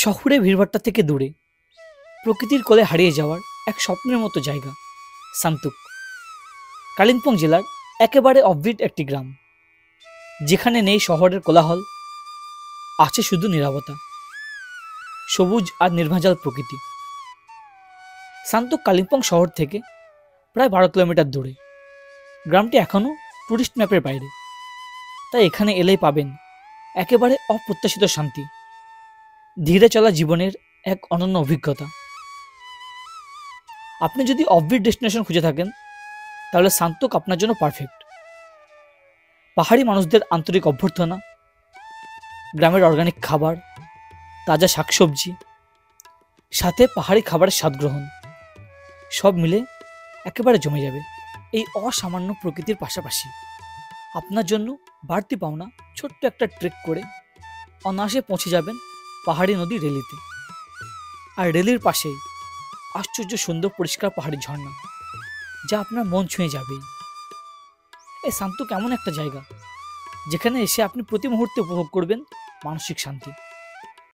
শহুরে ভিড়ভাট্টা থেকে দূরে প্রকৃতির কোলে হারিয়ে যাওয়ার এক স্বপ্নের মতো জায়গা সান্তুক। কালিম্পং জেলার একেবারে অফবিট একটি গ্রাম, যেখানে নেই শহরের কোলাহল, আছে শুধু নীরবতা, সবুজ আর নির্ভেজাল প্রকৃতি। সান্তুক কালিম্পং শহর থেকে প্রায় 12 কিলোমিটার দূরে। গ্রামটি এখনও টুরিস্ট ম্যাপের বাইরে, তাই এখানে এলেই পাবেন একেবারে অপ্রত্যাশিত শান্তি, ধীরে চলা জীবনের এক অনন্য অভিজ্ঞতা। আপনি যদি অফবিট ডেস্টিনেশন খুঁজে থাকেন, তাহলে সান্তুক আপনার জন্য পারফেক্ট। পাহাড়ি মানুষদের আন্তরিক অভ্যর্থনা, গ্রামের অর্গানিক খাবার, তাজা শাকসবজি, সাথে পাহাড়ি খাবারের স্বাদ গ্রহণ, সব মিলে একেবারে জমে যাবে এই অসামান্য প্রকৃতির পাশাপাশি। আপনার জন্য বাড়তি পাওনা ছোট্ট একটা ট্রেক করে অনায়াসে পৌঁছে যাবেন পাহাড়ি নদী রেলিতে। আর রেলির পাশেই আশ্চর্য সুন্দর পরিষ্কার পাহাড়ি ঝর্ণা, যা আপনার মন ছুঁয়ে যাবেই। এই সান্তুক এমন একটা জায়গা যেখানে এসে আপনি প্রতি মুহূর্তে উপভোগ করবেন মানসিক শান্তি।